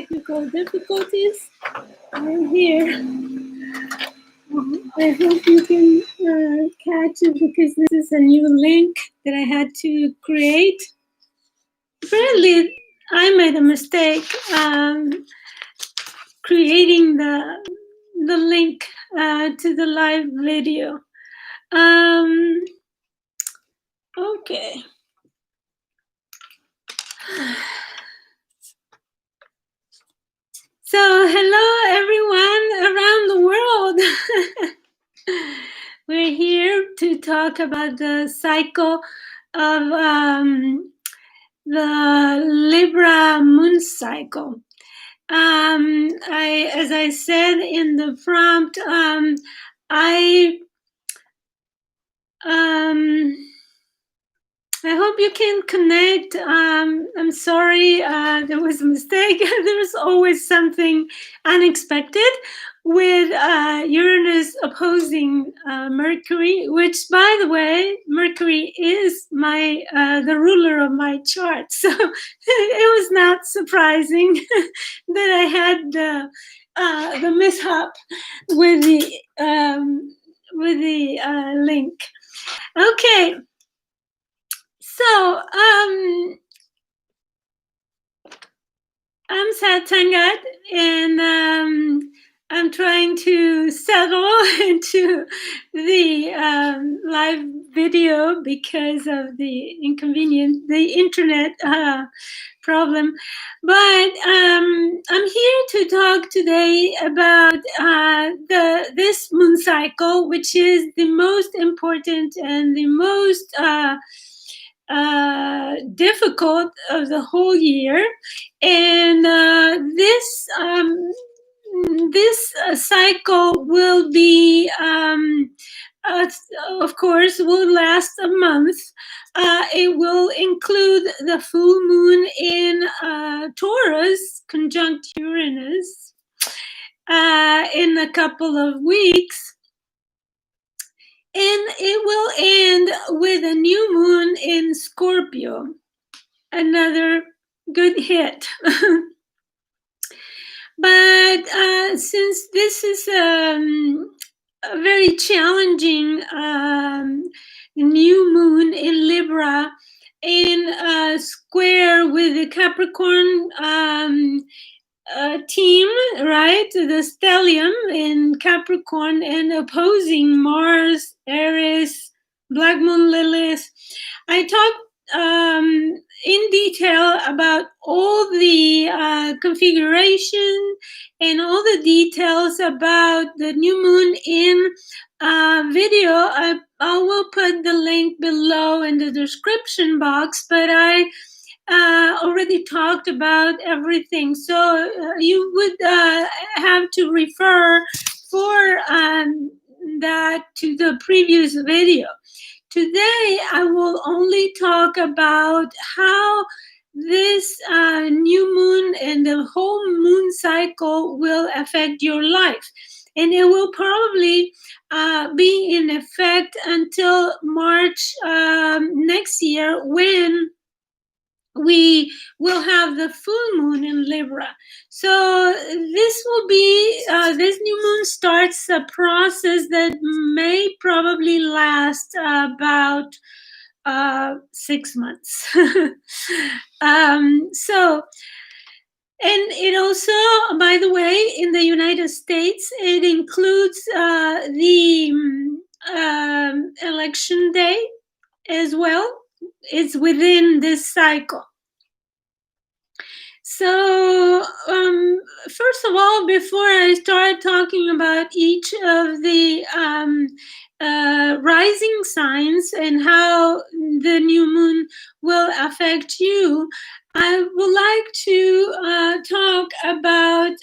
technical difficulties. I'm here. I hope you can catch it because this is a new link that I had to create. Apparently, I made a mistake creating the link to the live video. Okay. So, hello everyone around the world. We're here to talk about the cycle of the Libra moon cycle. As I said in the prompt, I hope you can connect. I'm sorry, there was a mistake. There's always something unexpected with Uranus opposing Mercury, which, by the way, Mercury is the ruler of my chart. So it was not surprising that I had the mishap with the link. Okay. So, I'm Sat Tangat, and I'm trying to settle into the live video because of the internet problem. But I'm here to talk today about this moon cycle, which is the most important and the most difficult of the whole year, and this cycle will be, of course, will last a month. It will include the full moon in Taurus conjunct Uranus in a couple of weeks. And it will end with a new moon in Scorpio. Another good hit. But since this is a very challenging new moon in Libra, in square with the Capricorn team, right? The stellium in Capricorn, and opposing Mars, Aries, Black Moon Lilith. I talked in detail about all the configuration and all the details about the new moon in video. I will put the link below in the description box, but I already talked about everything, so you would have to refer for that to the previous video. Today I will only talk about how this new moon and the whole moon cycle will affect your life, and it will probably be in effect until March next year, when we will have the full moon in Libra. So this will be, this new moon starts a process that may probably last about 6 months. And it also, by the way, in the United States, it includes the election day as well. It's within this cycle. So, first of all, before I start talking about each of the rising signs and how the new moon will affect you, I would like to talk about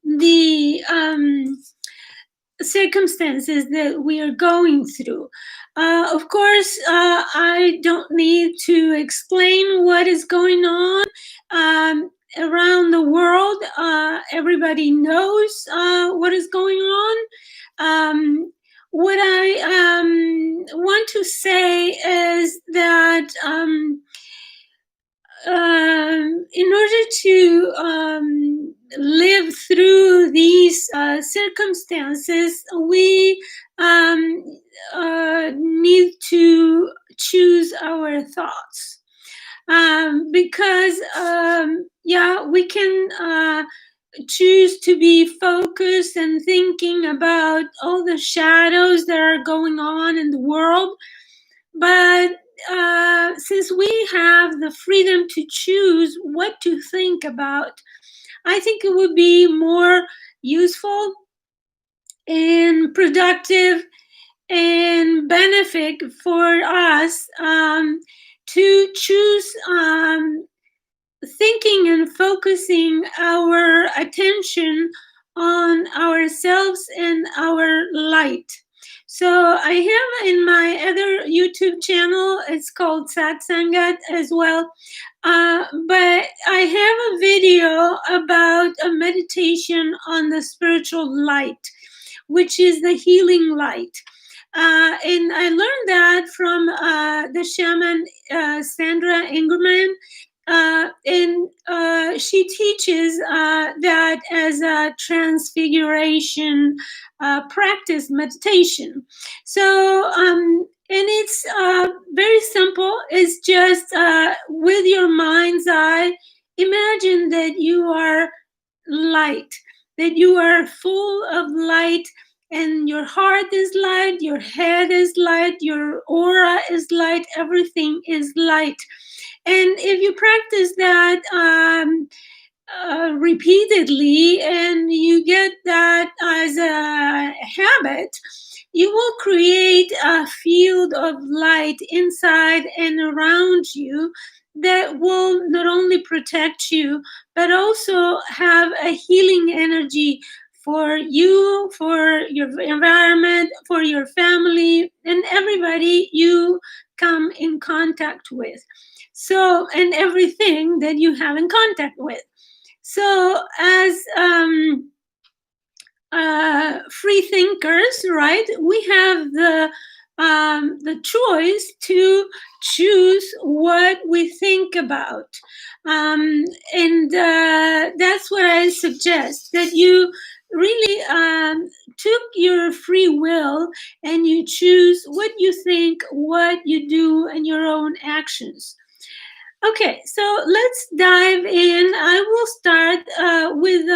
the circumstances that we are going through. Of course, I don't need to explain what is going on around the world. Everybody knows what is going on. What I want to say is that in order to live through these circumstances, we need to choose our thoughts. Because we can choose to be focused and thinking about all the shadows that are going on in the world. But since we have the freedom to choose what to think about, I think it would be more useful and productive and benefit for us to choose thinking and focusing our attention on ourselves and our light. So I have in my other YouTube channel, it's called Satsangat as well. But I have a video about a meditation on the spiritual light, which is the healing light. And I learned that from the shaman Sandra Ingerman. And she teaches that as a transfiguration practice meditation. So, and it's very simple. It's just with your mind's eye, imagine that you are light, that you are full of light, and your heart is light, your head is light, your aura is light, everything is light. And if you practice that repeatedly and you get that as a habit, you will create a field of light inside and around you that will not only protect you, but also have a healing energy for you, for your environment, for your family, and everybody you come in contact with. So, and everything that you have in contact with. So, as free thinkers, right, we have the choice to choose what we think about. And that's what I suggest, that you really took your free will and you choose what you think, what you do, and your own actions. Okay, so let's dive in. I will start with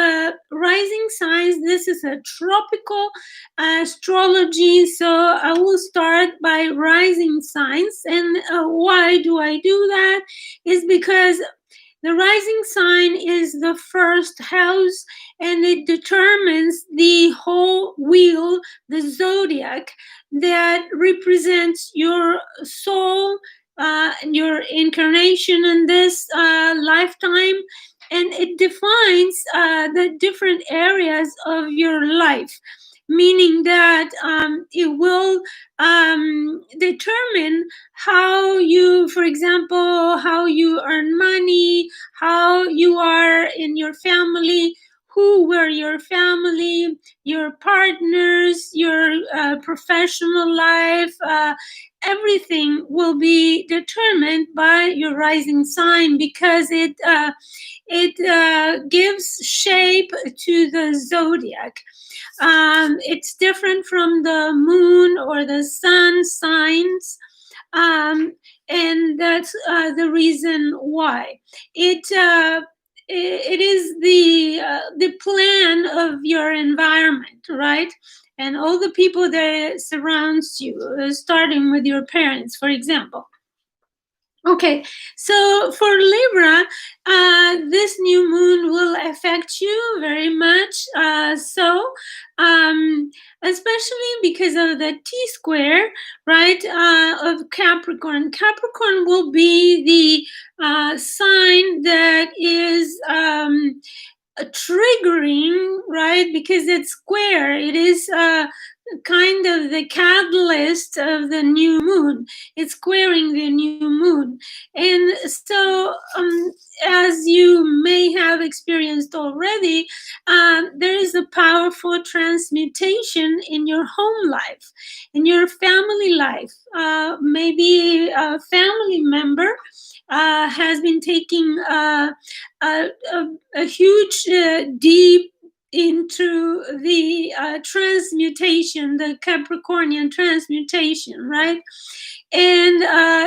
rising signs. This is a tropical astrology, so I will start by rising signs. And why do I do that? Is because the rising sign is the first house, and it determines the whole wheel, the zodiac, that represents your soul, your incarnation in this lifetime, and it defines the different areas of your life, meaning that it will determine how you, for example, how you earn money, how you are in your family, who were your family, your partners, your professional life, everything will be determined by your rising sign, because it gives shape to the zodiac. It's different from the moon or the sun signs, and that's the reason why. It is the plan of your environment, right? And all the people that surrounds you, starting with your parents, for example. Okay, so for Libra, this new moon will affect you very much. Especially because of the T-square, right, of Capricorn. Capricorn will be the sign that is triggering, right, because it's square. It is kind of the catalyst of the new moon. It's squaring the new moon. And so, as you may have experienced already, there is a powerful transmutation in your home life, in your family life. Maybe a family member has been taking a huge, deep into the transmutation, the Capricornian transmutation, right? And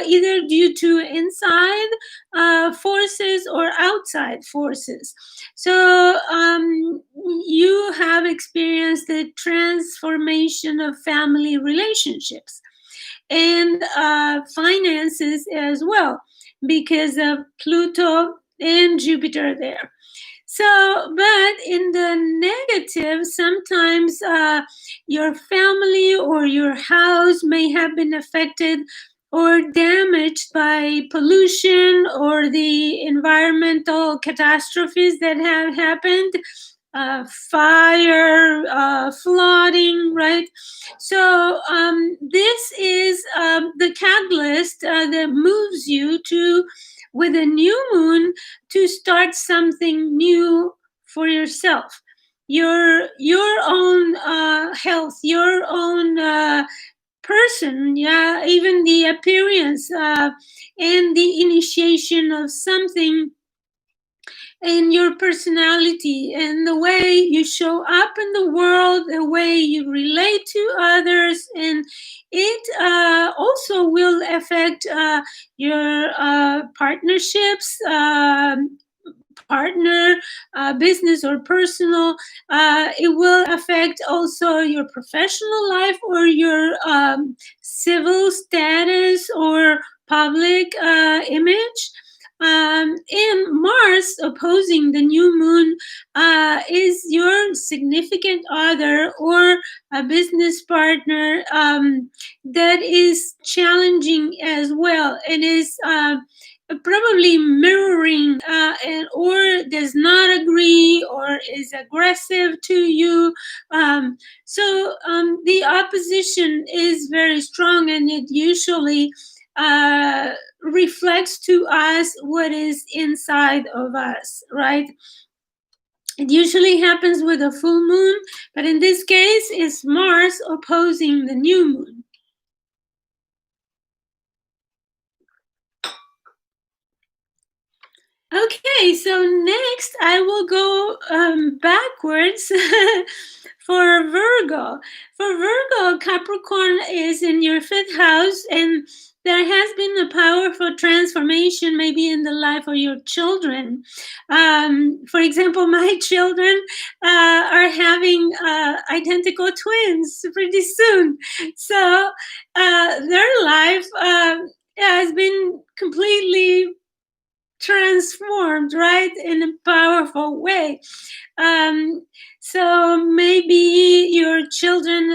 either due to inside forces or outside forces. So you have experienced the transformation of family relationships and finances as well, because of Pluto and Jupiter there. So, but in the negative, sometimes your family or your house may have been affected or damaged by pollution or the environmental catastrophes that have happened, fire, flooding, right? So this is the catalyst that moves you to, with a new moon, to start something new for yourself, your own health, your own person, yeah, even the appearance and the initiation of something in your personality and the way you show up in the world, the way you relate to others. And it also will affect your partnerships, partner, business or personal. It will affect also your professional life or your civil status or public image. And Mars opposing the new moon is your significant other or a business partner that is challenging as well. It is probably mirroring and or does not agree or is aggressive to you. So the opposition is very strong, and it usually reflects to us what is inside of us, right? It usually happens with a full moon, but in this case, it's Mars opposing the new moon. Okay, so next I will go backwards for Virgo. For Virgo, Capricorn is in your 5th house, and there has been a powerful transformation maybe in the life of your children. For example, my children are having identical twins pretty soon. So their life has been completely transformed, right, in a powerful way. So maybe your children,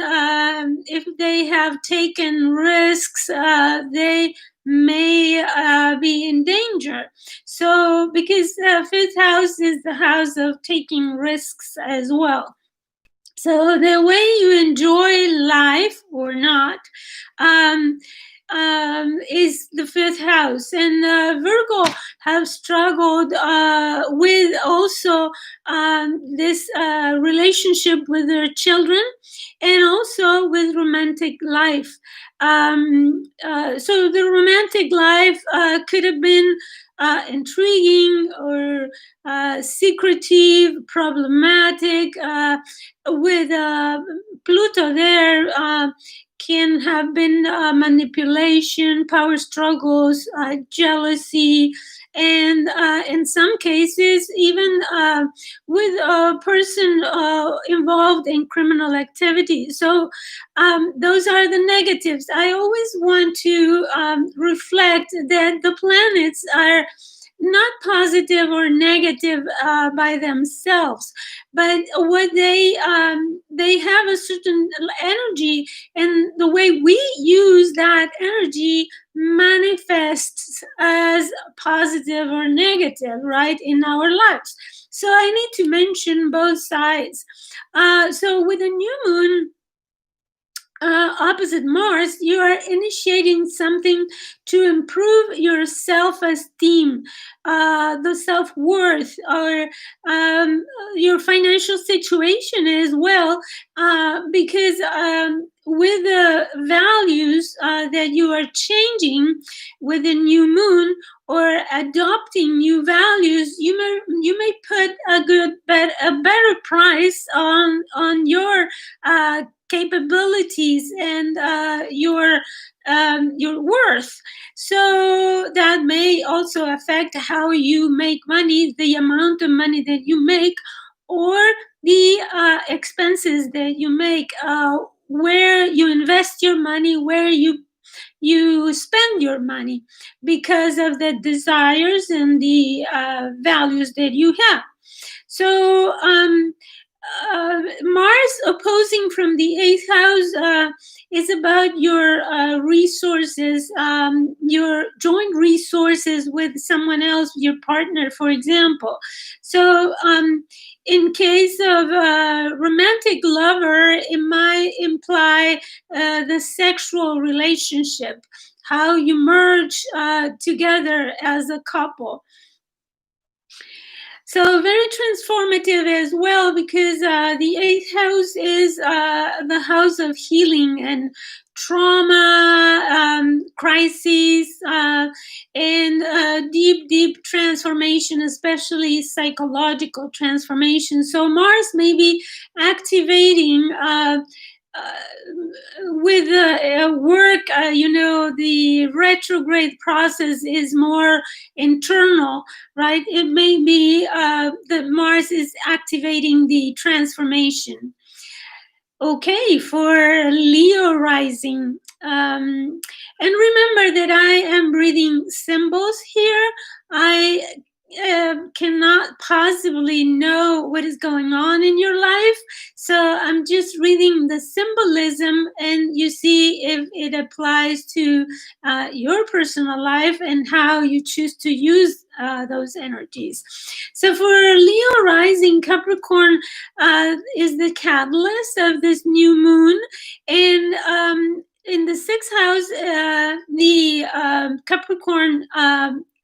if they have taken risks, they may be in danger. So because 5th house is the house of taking risks as well. So the way you enjoy life or not is the 5th house. And Virgo have struggled with also this relationship with their children and also with romantic life. So the romantic life could have been intriguing or secretive, problematic. With Pluto there, can have been manipulation, power struggles, jealousy, and in some cases, even with a person involved in criminal activity. So those are the negatives. I always want to reflect that the planets are not positive or negative by themselves, but what they have a certain energy, and the way we use that energy manifests as positive or negative, right, in our lives. So I need to mention both sides. So with a new moon, opposite Mars, you are initiating something to improve your self-esteem, the self-worth, or your financial situation as well, because with the values that you are changing with the new moon or adopting new values, you may put a better price on your capabilities and your worth. So that may also affect how you make money, the amount of money that you make, or the expenses that you make, where you invest your money, where you spend your money, because of the desires and the values that you have. So Mars opposing from the eighth house is about your resources, your joint resources with someone else, your partner, for example. So in case of a romantic lover, it might imply the sexual relationship, how you merge together as a couple. So very transformative as well, because the eighth house is the house of healing and trauma, crises, and deep transformation, especially psychological transformation. So Mars may be activating with work, the retrograde process is more internal, right? It may be that Mars is activating the transformation. Okay, for Leo rising. And remember that I am reading symbols here. I cannot possibly know what is going on in your life. So I'm just reading the symbolism, and you see if it applies to your personal life and how you choose to use those energies. So for Leo rising, Capricorn is the catalyst of this new moon. And in the sixth house, the Capricorn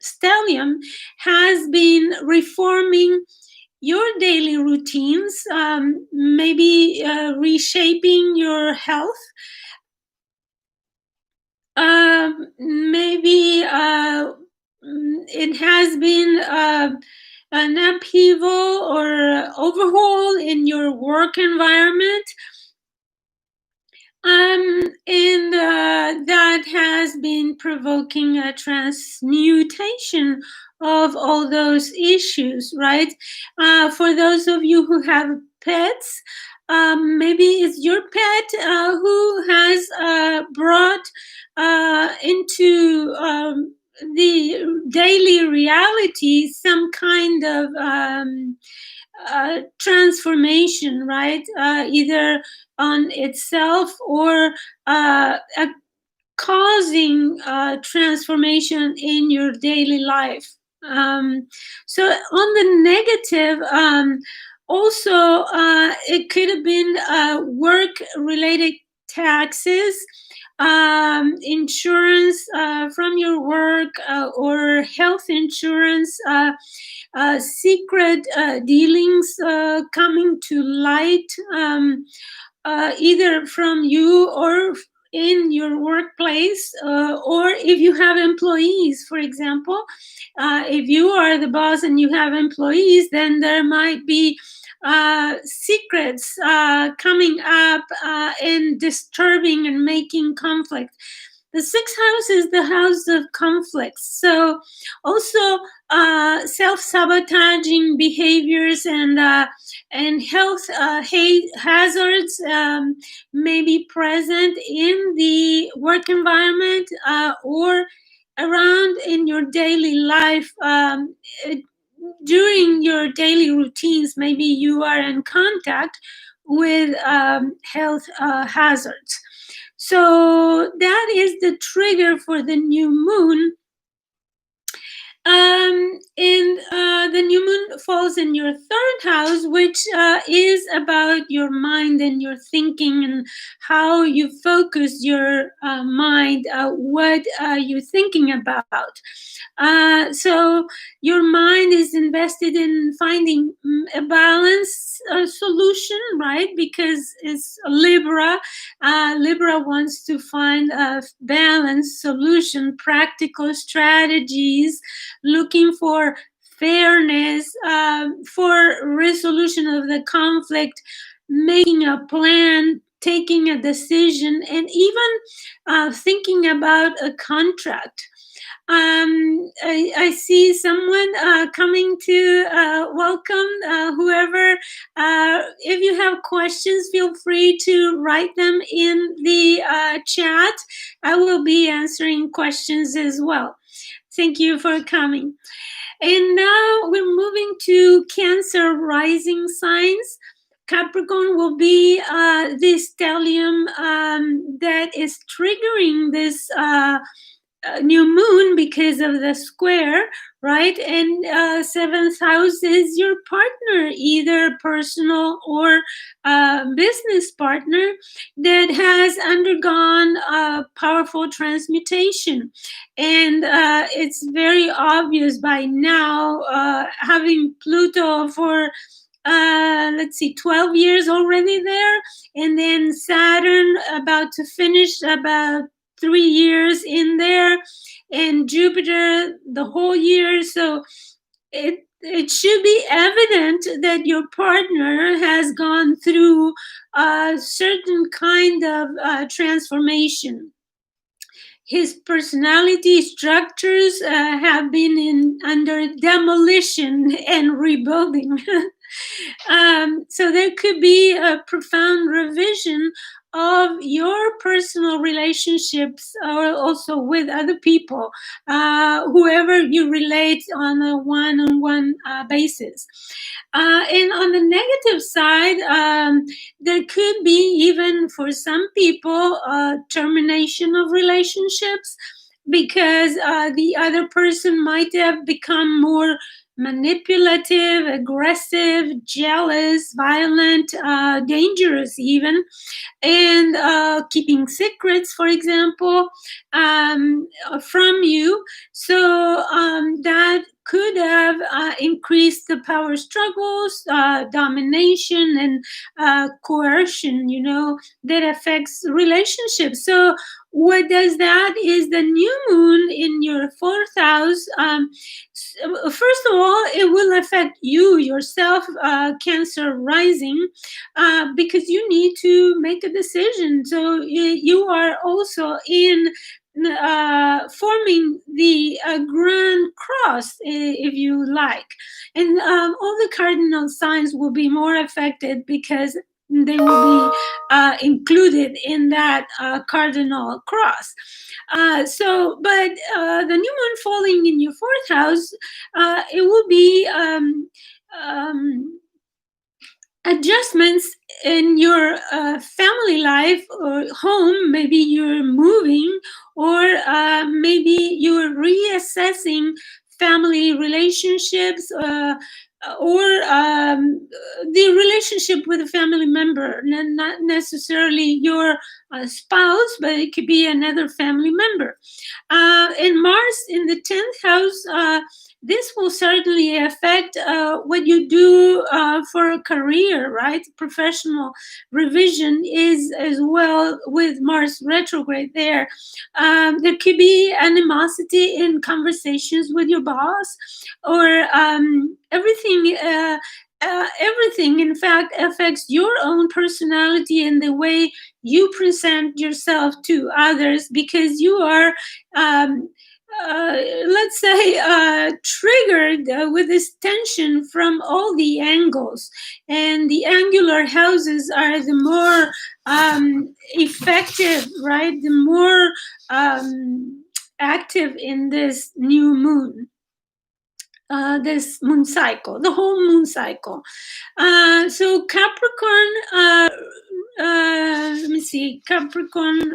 stellium has been reforming your daily routines, maybe reshaping your health. Maybe it has been an upheaval or overhaul in your work environment. And that has been provoking a transmutation of all those issues, right? For those of you who have pets, maybe it's your pet who has brought into the daily reality some kind of transformation, right? Either on itself or causing transformation in your daily life. So on the negative, also it could have been work-related taxes, insurance from your work, or health insurance, secret dealings coming to light, either from you or in your workplace, or if you have employees, for example. If you are the boss and you have employees, then there might be secrets coming up and disturbing and making conflict. The sixth house is the house of conflicts. So also self-sabotaging behaviors and health hazards may be present in the work environment or around in your daily life. During your daily routines, maybe you are in contact with health hazards. So that is the trigger for the new moon. And the new moon falls in your third house, which is about your mind and your thinking and how you focus your mind, what you're thinking about. So your mind is invested in finding a balanced solution, right? Because it's Libra. Libra wants to find a balanced solution, practical strategies, looking for fairness, for resolution of the conflict, making a plan, taking a decision, and even thinking about a contract. I see someone coming to welcome whoever. If you have questions, feel free to write them in the chat. I will be answering questions as well. Thank you for coming. And now we're moving to Cancer rising signs. Capricorn will be the stellium that is triggering this new moon because of the square, right? And seventh house is your partner, either personal or business partner that has undergone a powerful transmutation. And it's very obvious by now, having Pluto for 12 years already there, and then Saturn about to finish about 3 years in there, and Jupiter the whole year. So it should be evident that your partner has gone through a certain kind of transformation. His personality structures have been under demolition and rebuilding. So there could be a profound revision of your personal relationships, or also with other people, whoever you relate on a one-on-one basis. And on the negative side, there could be, even for some people, termination of relationships, because the other person might have become more manipulative, aggressive, jealous, violent, dangerous even, and keeping secrets, for example, from you. So that could have increased the power struggles, domination, and coercion, that affects relationships. So what does that is the new moon in your fourth house. First of all, it will affect you yourself, Cancer rising, because you need to make a decision. So you are also in forming the Grand Cross, if you like. And all the cardinal signs will be more affected because they will be included in that cardinal cross. But the new moon falling in your fourth house, it will be adjustments in your family life or home. Maybe you're moving, or maybe you're reassessing family relationships, or the relationship with a family member, not necessarily your spouse, but it could be another family member. And Mars in the 10th house, this will certainly affect what you do for a career, right? Professional revision is as well with Mars retrograde there. There could be animosity in conversations with your boss, or everything. Everything, in fact, affects your own personality and the way you present yourself to others, because you are let's say, triggered with this tension from all the angles. And the angular houses are the more effective, right? The more active in this new moon. This moon cycle, the whole moon cycle. So Capricorn, let me see, Capricorn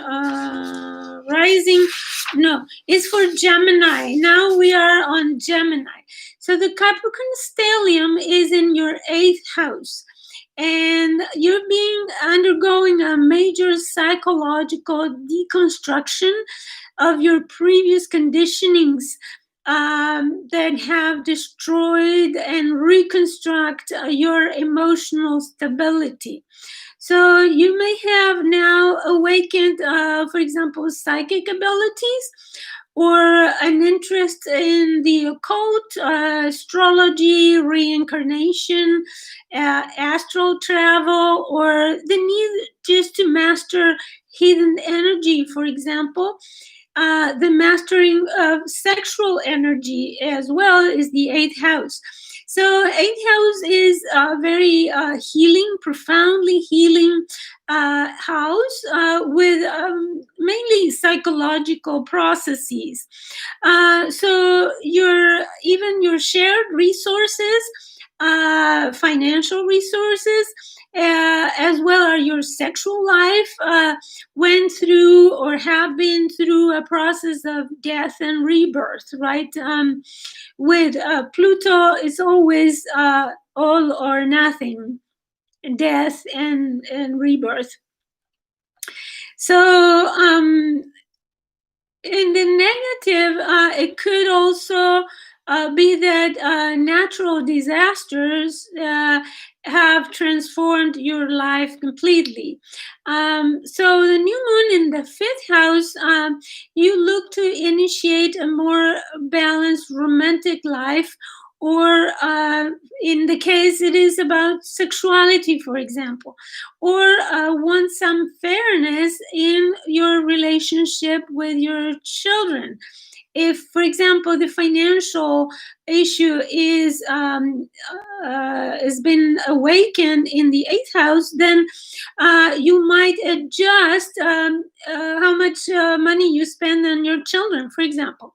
rising No, it's for Gemini. Now we are on Gemini. So the Capricorn stellium is in your 8th house. And you're undergoing a major psychological deconstruction of your previous conditionings that have destroyed and reconstruct your emotional stability. So you may have now awakened, for example, psychic abilities or an interest in the occult, astrology, reincarnation, astral travel, or the need just to master hidden energy, for example. The mastering of sexual energy as well is the 8th house. So 8th house is a very healing, profoundly healing house with mainly psychological processes. So even your shared resources, financial resources, as well as your sexual life, went through or have been through a process of death and rebirth, right? With Pluto, it's always all or nothing, death and rebirth. So in the negative, it could also be that natural disasters have transformed your life completely. So the new moon in the 5th house, you look to initiate a more balanced romantic life, or in the case it is about sexuality, for example, or want some fairness in your relationship with your children. If, for example, the financial issue has been awakened in the 8th house, then you might adjust how much money you spend on your children, for example.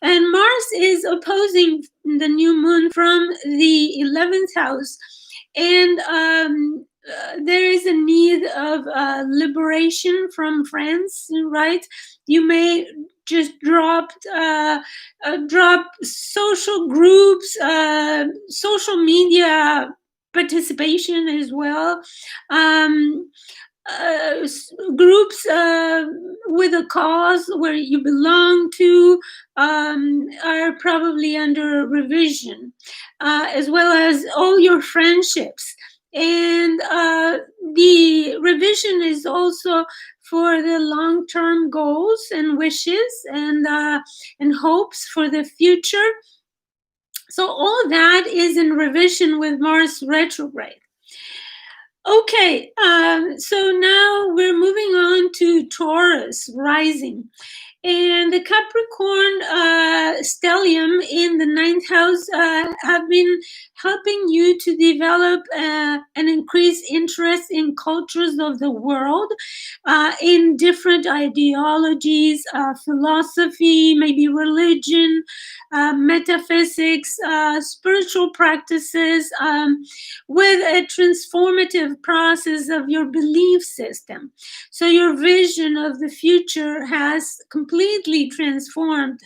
And Mars is opposing the new moon from the 11th house. And there is a need of liberation from friends, right? You may just drop social groups, social media participation as well. Groups with a cause where you belong to are probably under revision, as well as all your friendships. And the revision is also for the long-term goals and wishes and hopes for the future. So all that is in revision with Mars retrograde. Okay, so now we're moving on to Taurus rising. And the Capricorn stellium in the 9th house have been helping you to develop an increased interest in cultures of the world, in different ideologies, philosophy, maybe religion, metaphysics, spiritual practices, with a transformative process of your belief system. So your vision of the future has completely transformed.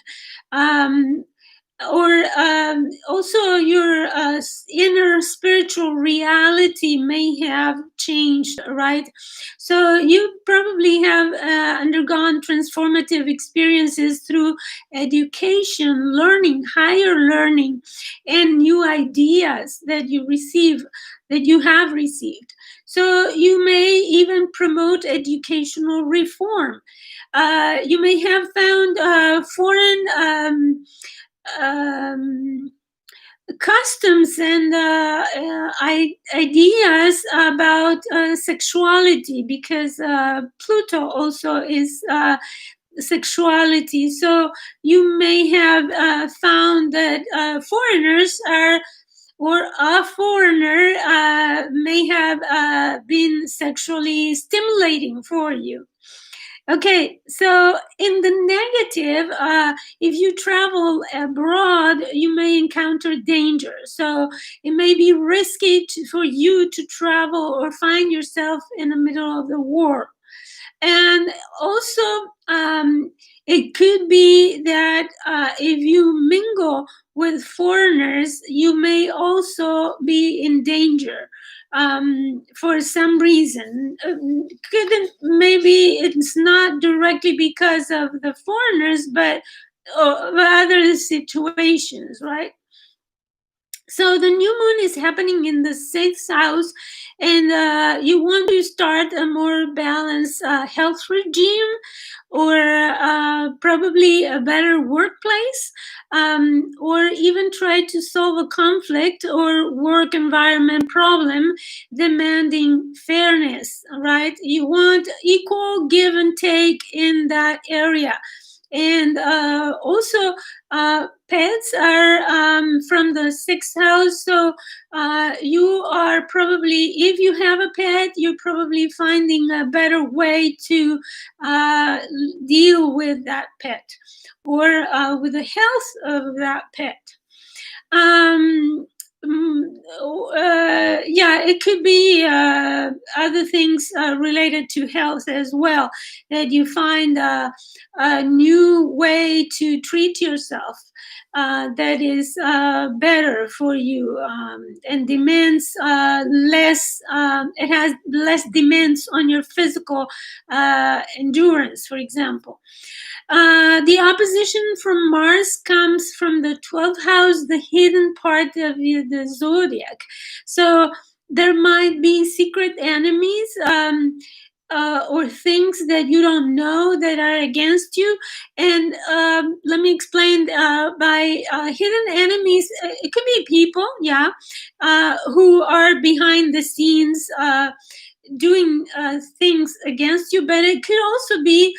Also your inner spiritual reality may have changed, right? So you probably have undergone transformative experiences through education, learning, higher learning, and new ideas that you have received. So you may even promote educational reform. You may have found foreign customs and ideas about sexuality, because Pluto also is sexuality. So you may have found that foreigners are, or a foreigner may have been sexually stimulating for you. Okay, so in the negative, if you travel abroad, you may encounter danger. So it may be risky for you to travel or find yourself in the middle of the war. And also, it could be that if you mingle with foreigners, you may also be in danger for some reason. Couldn't Maybe it's not directly because of the foreigners, but other situations, right? So the new moon is happening in the sixth house, and you want to start a more balanced health regime, or probably a better workplace, or even try to solve a conflict or work environment problem demanding fairness, right? You want equal give and take in that area. And also, pets are from the sixth house. So you are probably, if you have a pet, you're probably finding a better way to deal with that pet, or with the health of that pet. Um, yeah, it could be other things related to health as well, that you find a new way to treat yourself that is better for you, and demands less, it has less demands on your physical endurance, for example. The opposition from Mars comes from the 12th house, the hidden part of the zodiac. So there might be secret enemies, or things that you don't know that are against you. And let me explain, by hidden enemies, it could be people, yeah, who are behind the scenes doing things against you, but it could also be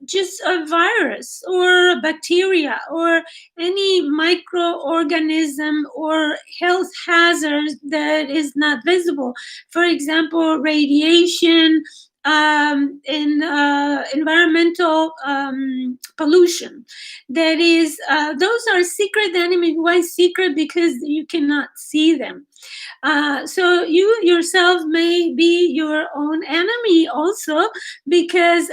just a virus or a bacteria or any microorganism or health hazard that is not visible. For example, radiation, in environmental pollution. That is, those are secret enemies. Why secret? Because you cannot see them. So you yourself may be your own enemy also, because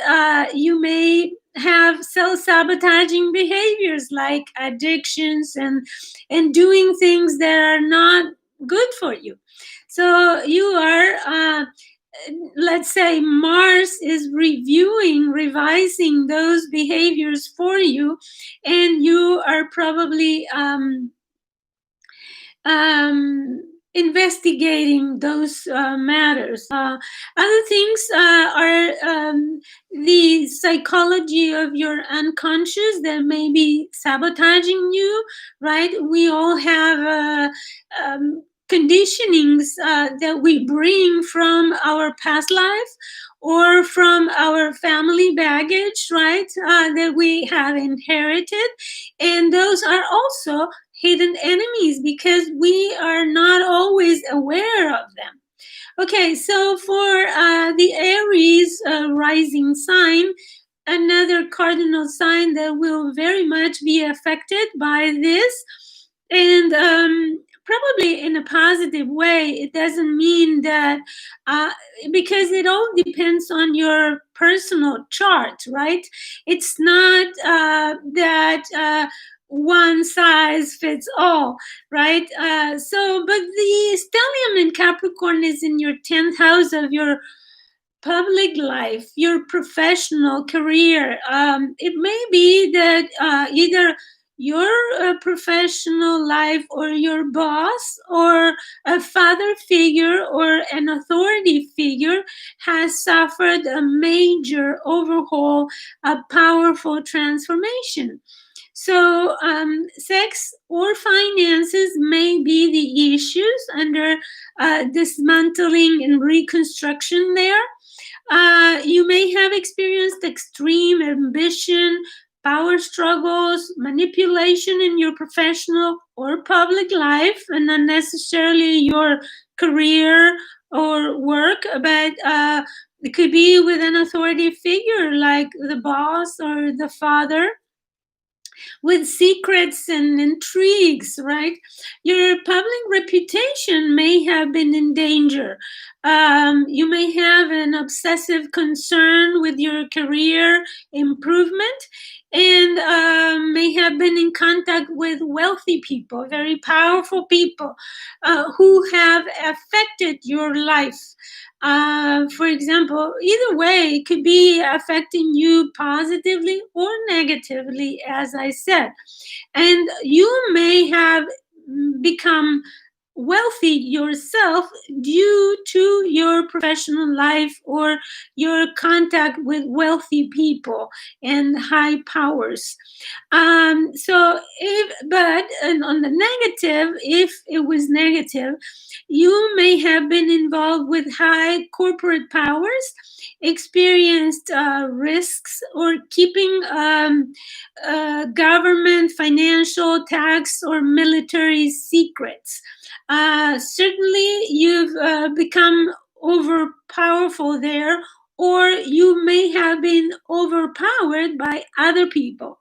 you may have self-sabotaging behaviors like addictions and doing things that are not good for you. So you are, let's say, Mars is revising those behaviors for you, and you are probably investigating those matters. Other things are the psychology of your unconscious that may be sabotaging you, right? We all have conditionings that we bring from our past life or from our family baggage, right? That we have inherited. And those are also hidden enemies because we are not always aware of them. Okay, so for the Aries rising sign, another cardinal sign that will very much be affected by this, and probably in a positive way. It doesn't mean that, because it all depends on your personal chart, right? It's not that one size fits all, right? But the stellium in Capricorn is in your 10th house of your public life, your professional career. It may be that either your professional life or your boss or a father figure or an authority figure has suffered a major overhaul, a powerful transformation. So, sex or finances may be the issues under dismantling and reconstruction there. You may have experienced extreme ambition, power struggles, manipulation in your professional or public life, and not necessarily your career or work, but it could be with an authority figure like the boss or the father. with secrets and intrigues, right? Your public reputation may have been in danger. You may have an obsessive concern with your career improvement, and may have been in contact with wealthy people, very powerful people, who have affected your life. For example, either way, it could be affecting you positively or negatively, as I said. And you may have become wealthy yourself due to your professional life or your contact with wealthy people and high powers. But on the negative, if it was negative, you may have been involved with high corporate powers, experienced risks, or keeping government, financial, tax, or military secrets. Certainly, you've become overpowerful there, or you may have been overpowered by other people.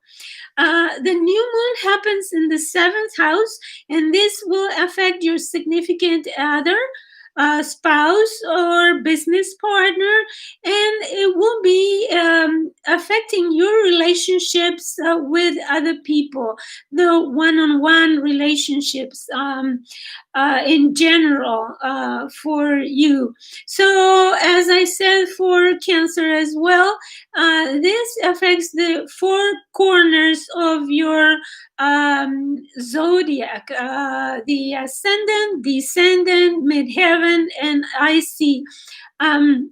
The new moon happens in the 7th house, and this will affect your significant other, spouse, or business partner, and it will be affecting your relationships with other people, the one-on-one relationships in general for you. So, as I said, for Cancer as well, this affects the 4 corners of your zodiac, the ascendant, descendant, midheaven, and IC. And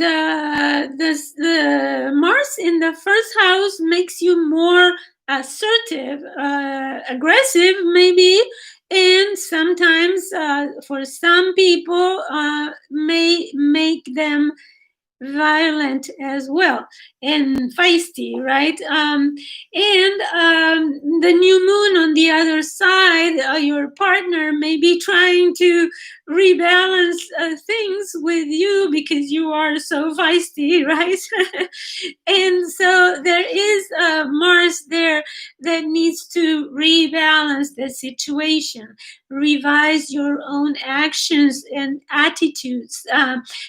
the Mars in the 1st house makes you more assertive, aggressive, maybe, and sometimes for some people may make them violent as well and feisty, right? And the new moon on the other side, your partner may be trying to rebalance things with you because you are so feisty, right? And so there is Mars there that needs to rebalance the situation, revise your own actions and attitudes,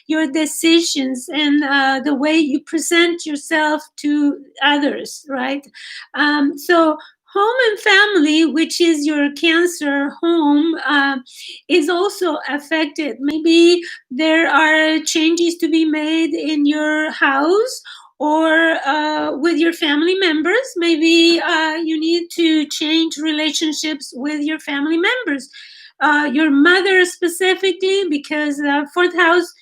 your decisions, and the way you present yourself to others, right? So home and family, which is your Cancer home, is also affected. Maybe there are changes to be made in your house or with your family members. Maybe you need to change relationships with your family members. Your mother specifically, because 4th house,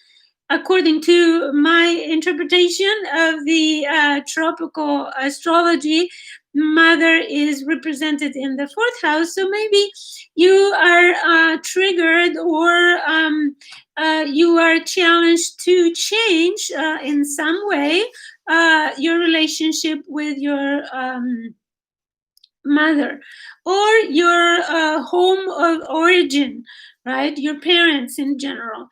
according to my interpretation of the tropical astrology, mother is represented in the 4th house. So maybe you are triggered, or you are challenged to change in some way your relationship with your mother, or your home of origin, right? Your parents in general.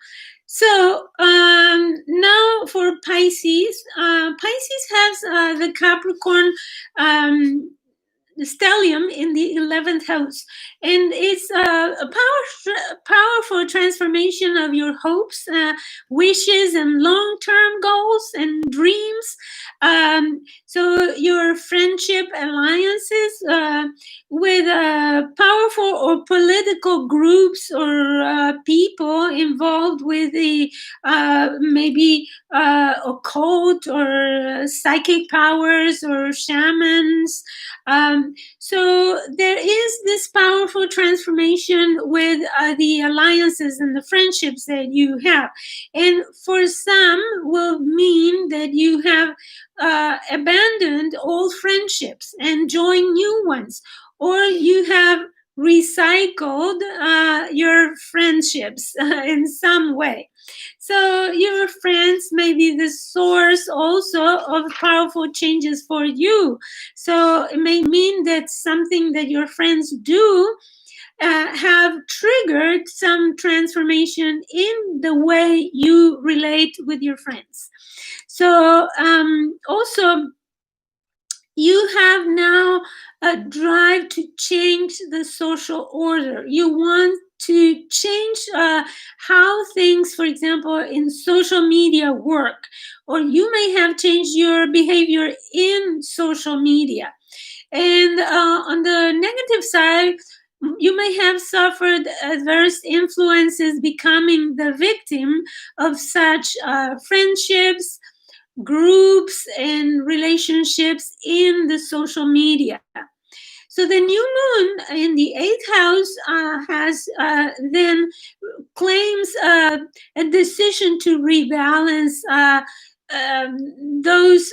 So now for Pisces, Pisces has the Capricorn stellium in the 11th house, and it's a powerful transformation of your hopes, wishes, and long-term goals and dreams. So your friendship alliances with powerful or political groups or people involved with the maybe occult or psychic powers or shamans. So there is this powerful transformation with the alliances and the friendships that you have. And for some will mean that you have abandoned old friendships and joined new ones, or you have recycled your friendships in some way. So your friends may be the source also of powerful changes for you. So it may mean that something that your friends do have triggered some transformation in the way you relate with your friends. So also, you have now a drive to change the social order. You want to change how things, for example, in social media work, or you may have changed your behavior in social media. And on the negative side, you may have suffered adverse influences, becoming the victim of such friendships, groups, and relationships in the social media. So the new moon in the 8th house has then claims a decision to rebalance those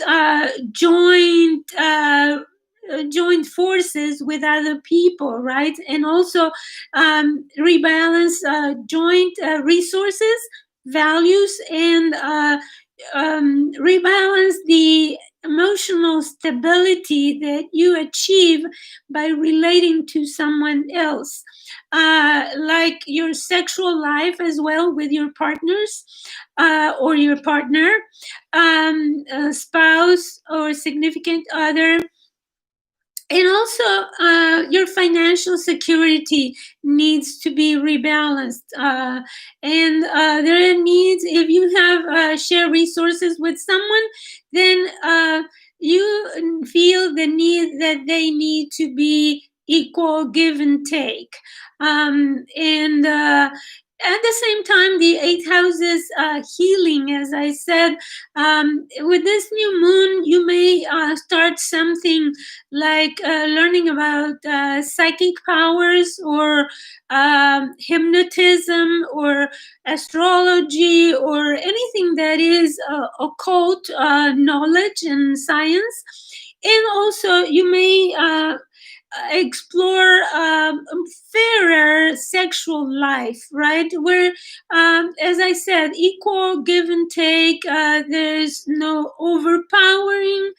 joint forces with other people, right? And also rebalance joint resources, values, and rebalance the emotional stability that you achieve by relating to someone else, like your sexual life as well with your partners or your partner, spouse or significant other. And also, your financial security needs to be rebalanced. And there are needs, if you have shared resources with someone, then you feel the need that they need to be equal give and take. And at the same time, the 8th house is healing, as I said. With this new moon, you may start something like learning about psychic powers, or hypnotism, or astrology, or anything that is occult knowledge and science. And also, you may explore fairer sexual life, right? Where, as I said, equal give and take. There's no overpowering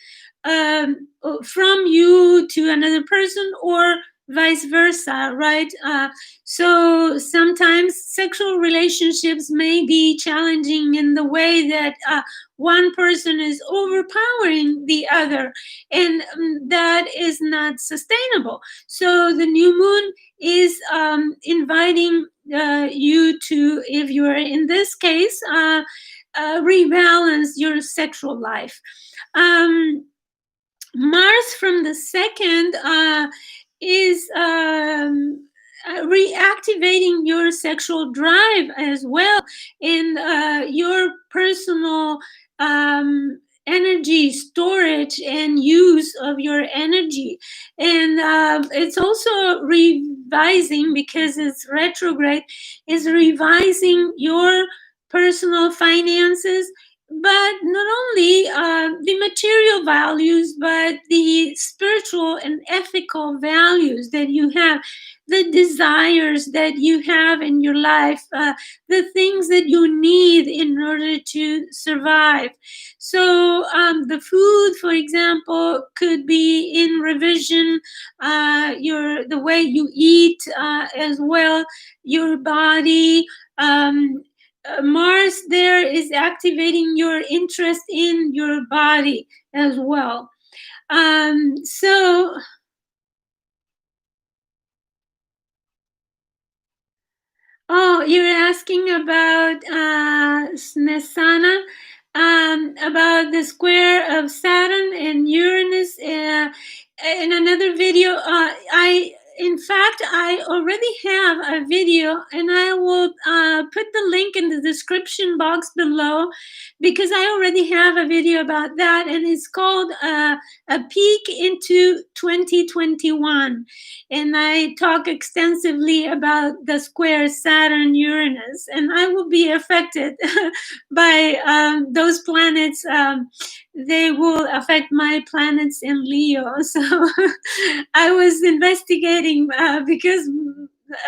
from you to another person, or vice versa, right? So sometimes sexual relationships may be challenging in the way that one person is overpowering the other, and that is not sustainable. So the new moon is inviting you to, if you are in this case, rebalance your sexual life. Mars from the 2nd is reactivating your sexual drive as well, in your personal energy storage and use of your energy. And it's also revising, because it's retrograde, is revising your personal finances, but not only the material values, but the spiritual and ethical values that you have, the desires that you have in your life, the things that you need in order to survive. So the food, for example, could be in revision, the way you eat as well, your body. Mars there is activating your interest in your body as well. So you're asking about Snesana, about the square of Saturn and Uranus. In another video, in fact, I already have a video, and I will put the link in the description box below, because I already have a video about that, and it's called A Peek into 2021. And I talk extensively about the square Saturn-Uranus, and I will be affected by those planets. They will affect my planets in Leo. So I was investigating because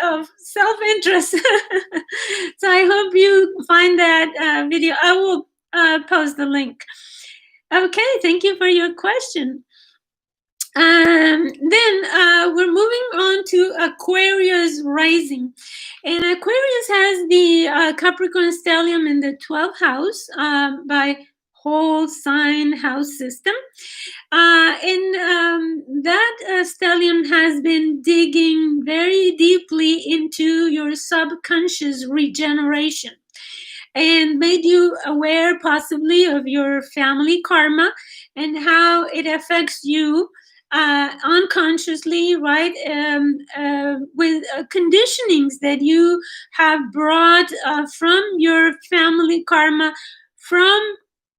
of self-interest. So I hope you find that video. I will post the link. Okay, thank you for your question. Then we're moving on to Aquarius rising. And Aquarius has the Capricorn stellium in the 12th house by whole sign house system. That stellium has been digging very deeply into your subconscious regeneration and made you aware possibly of your family karma and how it affects you unconsciously, right? With conditionings that you have brought from your family karma, from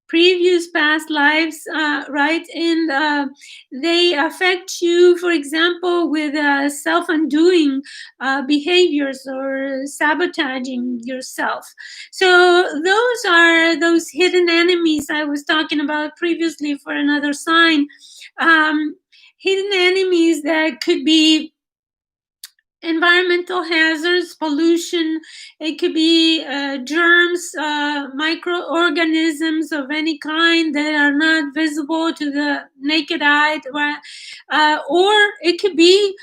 previous past lives, right? And they affect you, for example, with self-undoing behaviors or sabotaging yourself. So those are those hidden enemies I was talking about previously for another sign. Hidden enemies that could be environmental hazards, pollution. It could be germs, microorganisms of any kind that are not visible to the naked eye, or it could be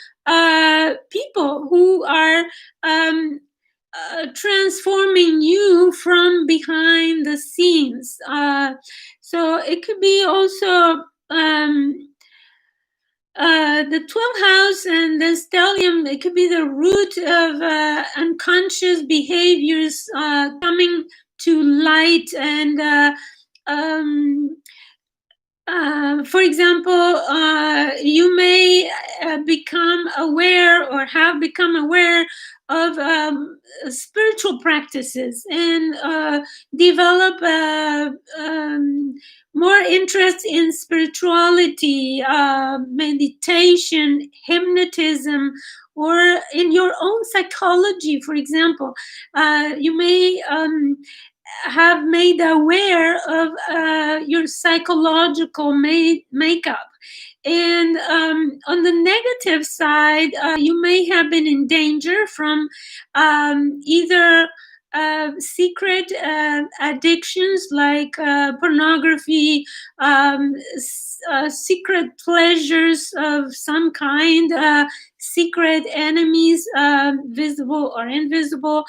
people who are transforming you from behind the scenes. So it could be also the 12th house and the stellium. It could be the root of unconscious behaviors coming to light. And for example, you may become aware or have become aware of spiritual practices and develop more interest in spirituality, meditation, hypnotism, or in your own psychology. For example, you may have made aware of your psychological makeup. And on the negative side, you may have been in danger from either secret addictions like pornography, secret pleasures of some kind, secret enemies, visible or invisible.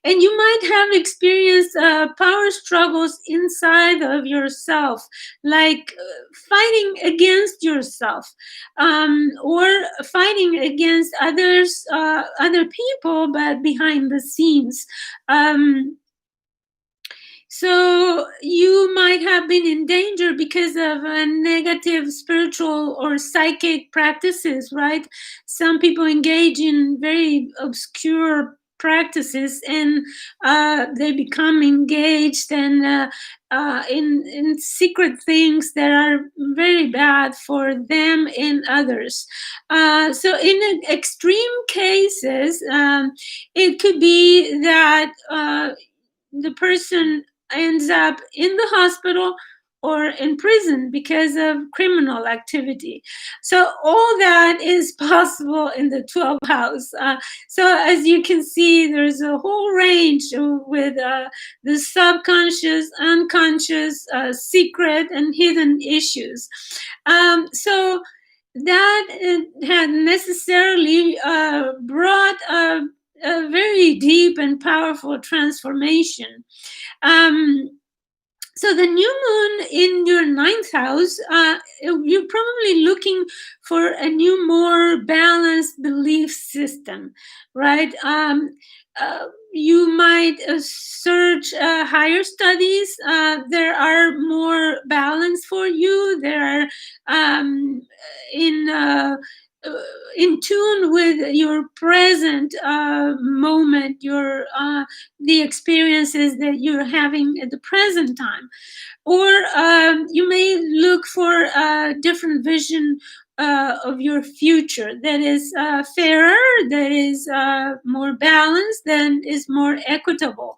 And you might have experienced power struggles inside of yourself, like fighting against yourself, or fighting against others, other people, but behind the scenes. So you might have been in danger because of negative spiritual or psychic practices, right? Some people engage in very obscure practices, and they become engaged and in secret things that are very bad for them and others. So in extreme cases, it could be that the person ends up in the hospital or in prison because of criminal activity. So all that is possible in the 12th house. So as you can see, there's a whole range with the subconscious, unconscious, secret, and hidden issues. So that had necessarily brought a very deep and powerful transformation. So the new moon in your 9th house, you're probably looking for a new, more balanced belief system, right? You might search higher studies. There are more balance for you. There are in tune with your present moment, your the experiences that you're having at the present time. Or you may look for a different vision of your future that is fairer, that is more balanced, that is more equitable.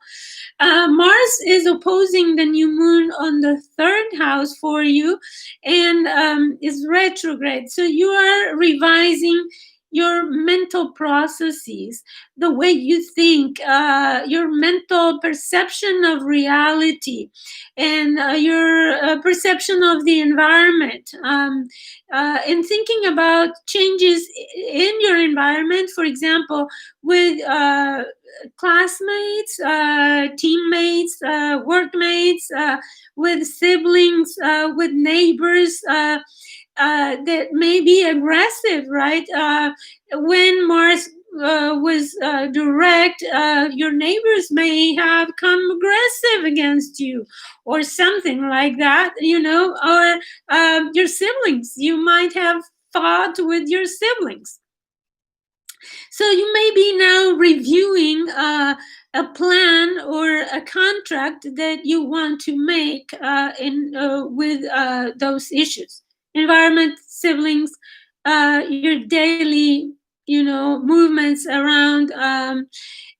Mars is opposing the new moon on the 3rd house for you, and is retrograde. So you are revising your mental processes, the way you think, your mental perception of reality, and your perception of the environment, and thinking about changes in your environment, for example, with classmates, teammates, workmates, with siblings, with neighbors, that may be aggressive, right? When Mars was direct, your neighbors may have come aggressive against you, or something like that, or your siblings. You might have fought with your siblings. So you may be now reviewing a plan or a contract that you want to make with those issues: environment, siblings, your daily, movements around,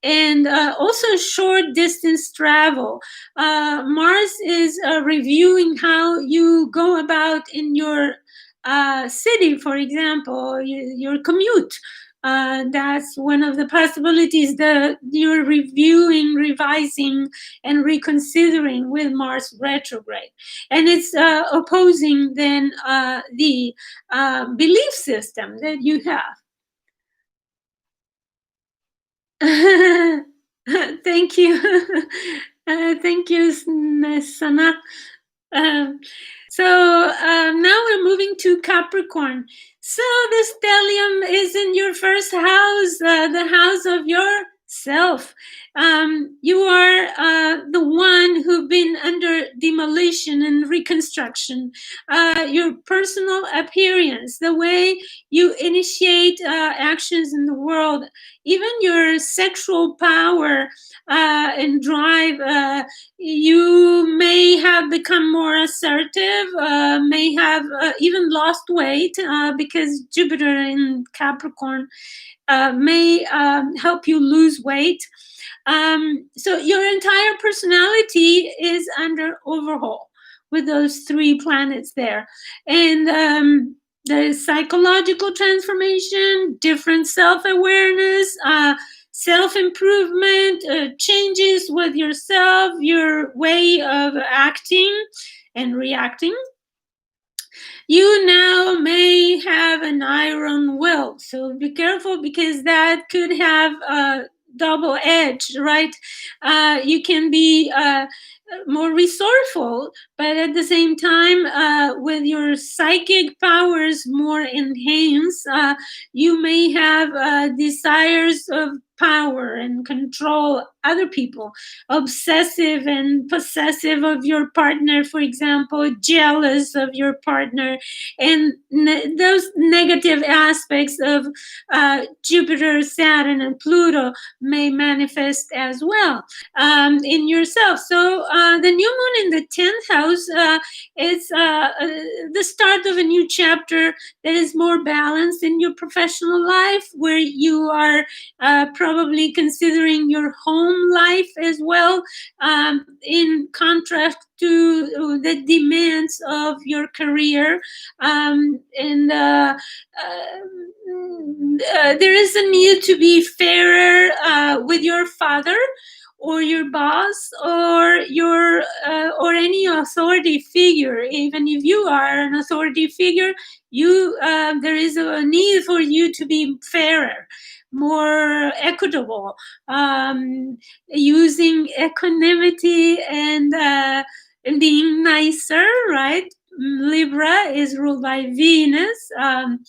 and also short distance travel. Mars is reviewing how you go about in your city, for example, your commute. That's one of the possibilities that you're reviewing, revising, and reconsidering with Mars retrograde. And it's opposing then the belief system that you have. Thank you. Thank you, Sana. So now we're moving to Capricorn. So the stellium is in your first house, the house of your self. You are the one who've been under demolition and reconstruction. Your personal appearance, the way you initiate actions in the world, even your sexual power and drive. You may have become more assertive, may have even lost weight, because Jupiter in Capricorn may help you lose weight. So your entire personality is under overhaul with those 3 planets there. And there's psychological transformation, different self-awareness, self-improvement, changes with yourself, your way of acting and reacting. You now may have an iron will, so be careful, because that could have a double edge, right? You can be more resourceful, but at the same time, with your psychic powers more enhanced, you may have desires of power and control other people, obsessive and possessive of your partner, for example, jealous of your partner, and those negative aspects of Jupiter, Saturn, and Pluto may manifest as well in yourself. So the new moon in the 10th house is the start of a new chapter that is more balanced in your professional life, where you are probably considering your home life as well, in contrast to the demands of your career. And there is a need to be fairer with your father, or your boss, or your or any authority figure. Even if you are an authority figure, there is a need for you to be fairer, more equitable, using equanimity and being nicer, right? Libra is ruled by Venus, and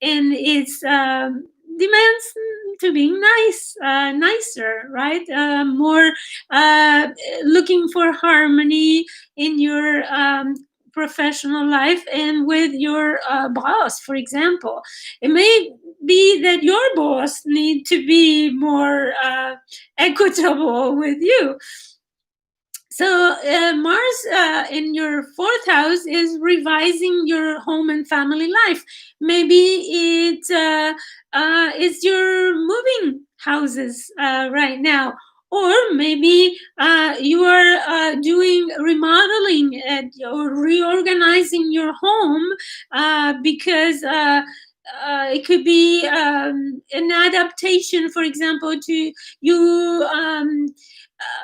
it's demands to being nicer, right? More looking for harmony in your professional life and with your boss, for example. It may be that your boss need to be more equitable with you. So Mars in your 4th house is revising your home and family life. Maybe it's your moving houses right now, or maybe you are doing remodeling or reorganizing your home because it could be an adaptation, for example, to you.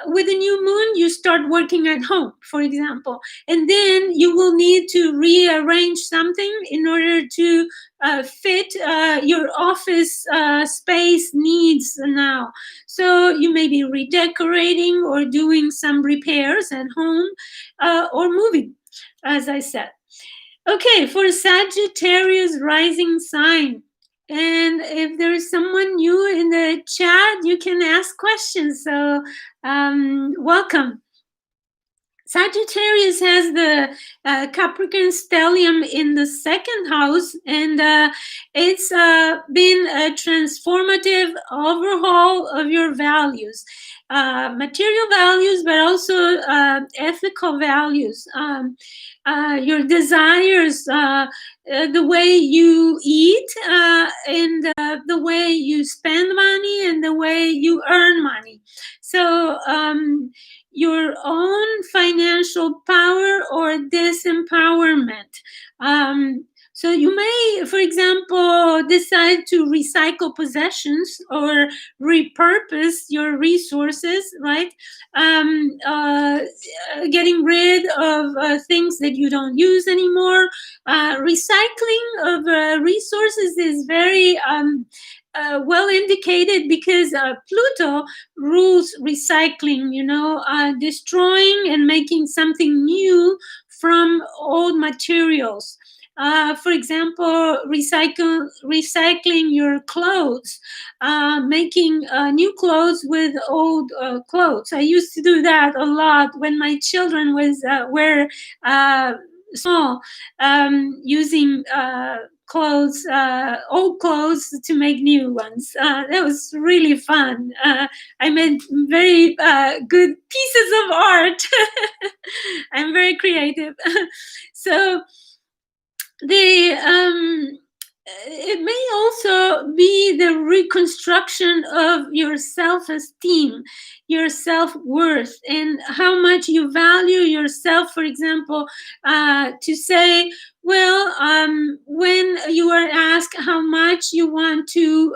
With a new moon, you start working at home, for example, and then you will need to rearrange something in order to fit your office space needs now. So you may be redecorating or doing some repairs at home, or moving, as I said. Okay, for Sagittarius rising sign. And if there's someone new in the chat, you can ask questions. So welcome. Sagittarius has the Capricorn stellium in the second house, and it's been a transformative overhaul of your values, material values, but also ethical values, your desires, the way you eat, and the way you spend money, and the way you earn money. So your own financial power or disempowerment. So you may, for example, decide to recycle possessions or repurpose your resources, right? Getting rid of things that you don't use anymore. Recycling of resources is very well indicated because Pluto rules recycling, destroying and making something new from old materials. For example, recycling your clothes, making new clothes with old clothes. I used to do that a lot when my children were small, using clothes, old clothes, to make new ones. That was really fun. I made very good pieces of art. I'm very creative. So it may also be the reconstruction of your self-esteem, your self-worth, and how much you value yourself. For example, to say, well, when you are asked how much you want to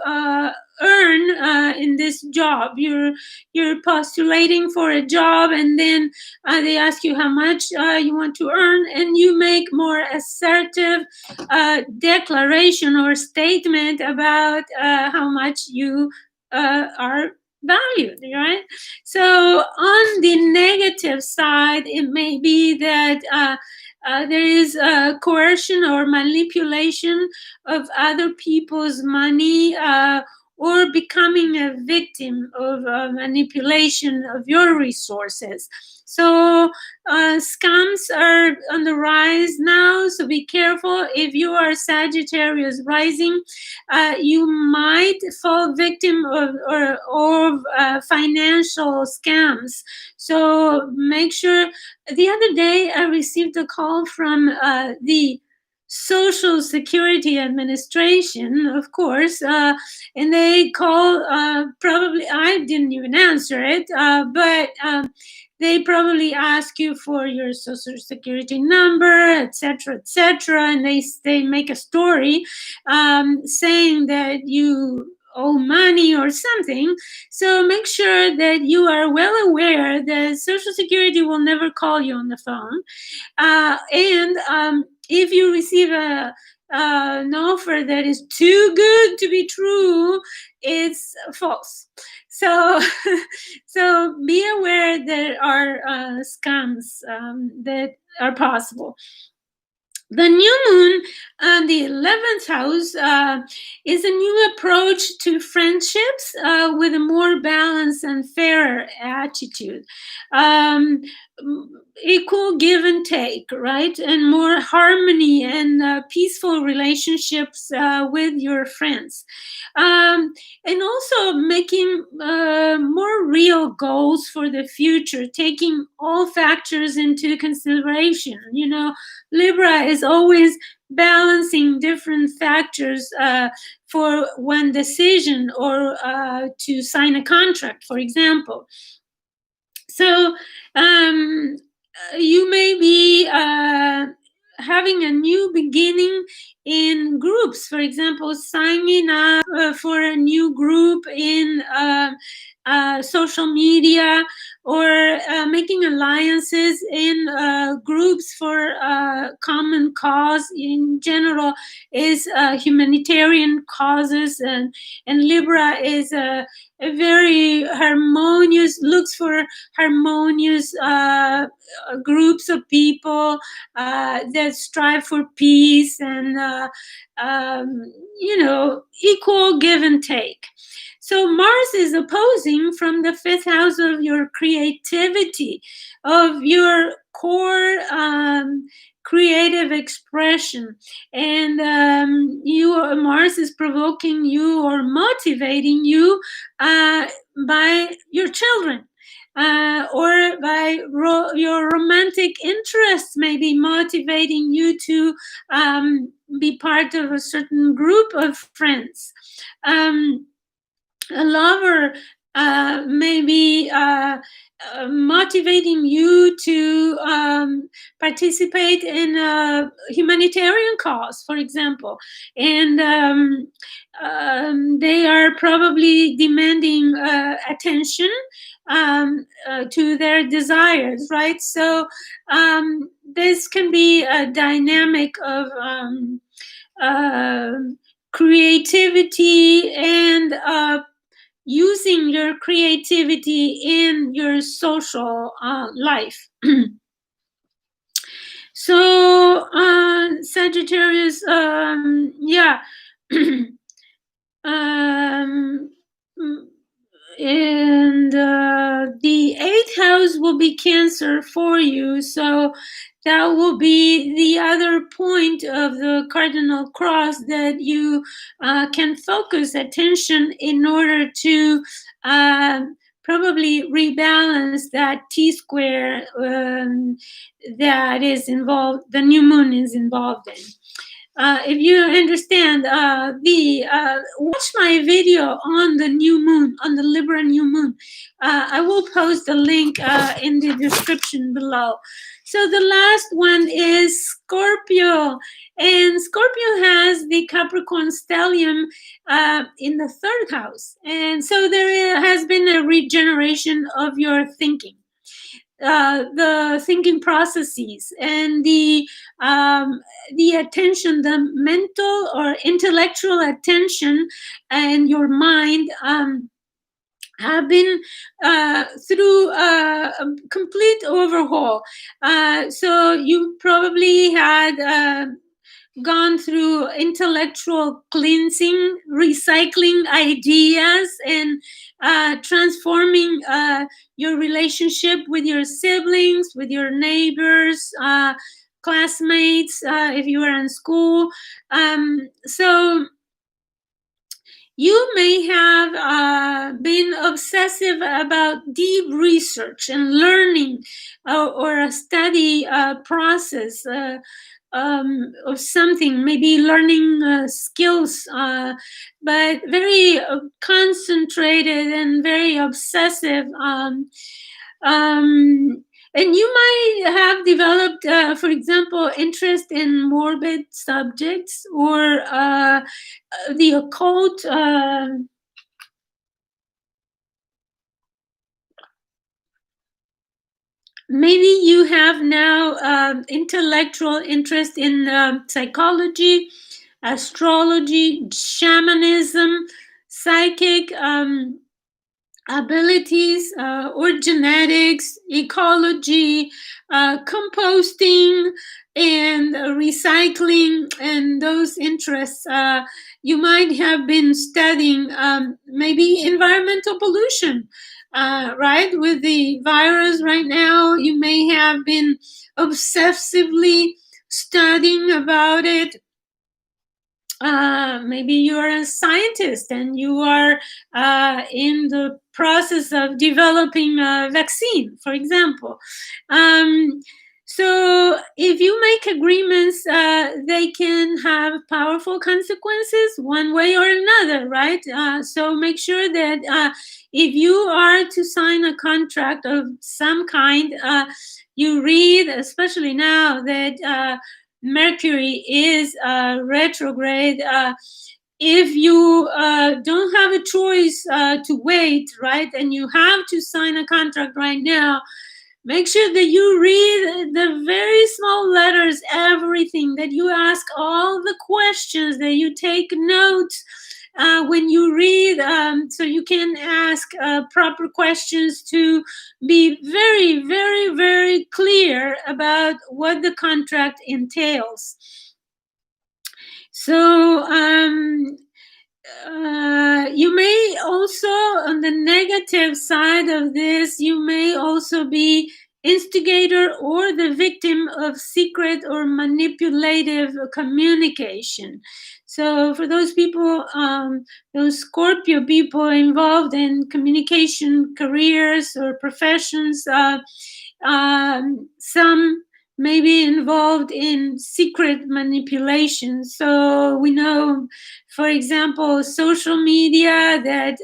earn in this job, you're postulating for a job, and then they ask you how much you want to earn, and you make more assertive declaration or statement about how much you are valued, right? So on the negative side, it may be that there is coercion or manipulation of other people's money, or becoming a victim of manipulation of your resources. So scams are on the rise now, so be careful. If you are Sagittarius rising, you might fall victim of financial scams. So make sure. The other day, I received a call from the Social Security Administration, of course, and they call, probably, I didn't even answer it, but they probably ask you for your Social Security number, etc., and they make a story saying that you owe money or something. So make sure that you are well aware that Social Security will never call you on the phone. And if you receive an offer that is too good to be true, it's false. So, so be aware there are scams that are possible. The new moon on the 11th house is a new approach to friendships with a more balanced and fairer attitude. Equal give and take, right? And more harmony and peaceful relationships with your friends. And also making more real goals for the future, taking all factors into consideration. Libra is always balancing different factors for one decision, or to sign a contract, for example. So you may be having a new beginning in groups. For example, signing up for a new group in social media, or making alliances in groups for common cause. In general, is humanitarian causes, and Libra is a very harmonious, looks for harmonious groups of people that strive for peace and equal give and take. So Mars is opposing from the fifth house of your creativity, of your core creative expression, and Mars is provoking you or motivating you by your children. Or by your romantic interests, maybe motivating you to be part of a certain group of friends. A lover maybe motivating you to participate in a humanitarian cause, for example, and they are probably demanding attention to their desires, right? So this can be a dynamic of creativity and using your creativity in your social life. So Sagittarius, yeah. And the eighth house will be Cancer for you, so that will be the other point of the cardinal cross that you can focus attention in order to probably rebalance that T-square that is involved, the new moon is involved in. If you understand, watch my video on the new moon, on the Libra new moon. I will post a link in the description below. So the last one is Scorpio, and Scorpio has the Capricorn stellium in the third house, and so there has been a regeneration of your thinking. The thinking processes and the attention, the mental or intellectual attention and your mind have been through a complete overhaul. So you probably had gone through intellectual cleansing, recycling ideas, and transforming your relationship with your siblings, with your neighbors, classmates, if you are in school. So you may have been obsessive about deep research and learning or a study process of something, maybe learning skills, but very concentrated and very obsessive. And you might have developed, for example, interest in morbid subjects or the occult. Maybe you have now intellectual interest in psychology, astrology, shamanism, psychic abilities, or genetics, ecology, composting, and recycling, and those interests. You might have been studying maybe environmental pollution, right? With the virus right now, you may have been obsessively studying about it. Maybe you're a scientist and you are in the process of developing a vaccine, for example. So if you make agreements, they can have powerful consequences one way or another, right? So make sure that if you are to sign a contract of some kind, you read, especially now that Mercury is retrograde, if you don't have a choice to wait, right, and you have to sign a contract right now, make sure that you read the very small letters, everything, that you ask all the questions, that you take notes when you read, so you can ask proper questions to be very, very, very clear about what the contract entails. So you may also, on the negative side of this, you may also be instigator or the victim of secret or manipulative communication. So for those people, those Scorpio people involved in communication careers or professions, some may be involved in secret manipulation. So we know, for example, social media that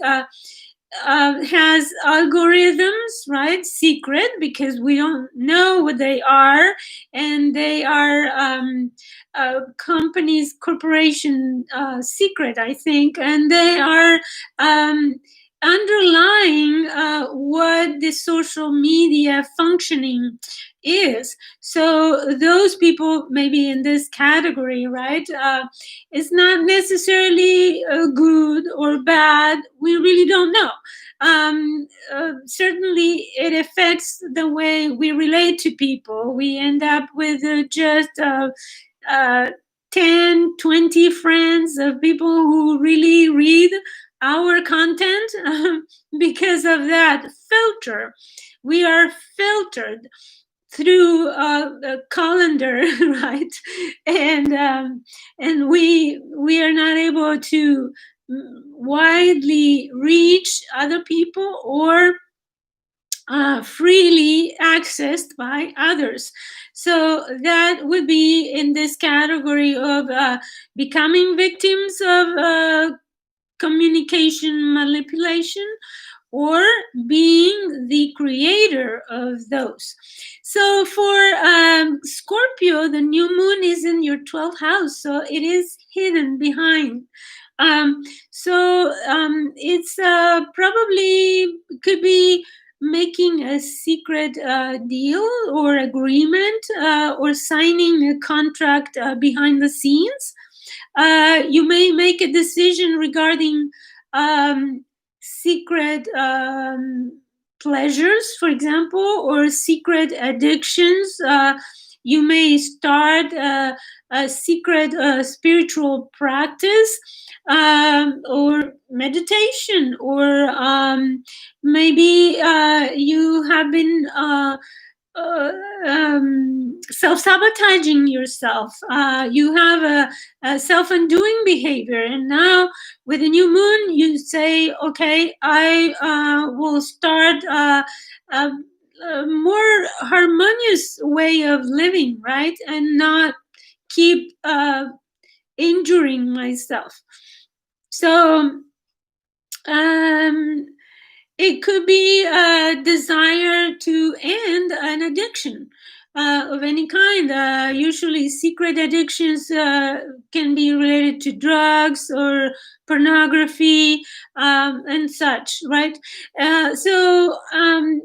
has algorithms, right? Secret, because we don't know what they are, and they are companies, corporation secret, I think, and they are underlying what the social media functioning is. So those people may be in this category, right? It's not necessarily good or bad. We really don't know. Certainly it affects the way we relate to people. We end up with just 10, 20 friends of people who really read our content because of that filter. We are filtered through a calendar, right? And we are not able to widely reach other people or freely accessed by others. So that would be in this category of becoming victims of communication manipulation, or being the creator of those. So for Scorpio, the new moon is in your 12th house, so it is hidden behind. It's probably could be making a secret deal or agreement or signing a contract behind the scenes. You may make a decision regarding secret pleasures, for example, or secret addictions. You may start a secret spiritual practice, or meditation, or maybe you have been self-sabotaging yourself. You have a self-undoing behavior, and now with the new moon you say, okay, I will start a more harmonious way of living, right, and not keep injuring myself. So it could be a desire to end an addiction of any kind. Usually secret addictions can be related to drugs or pornography and such, right? So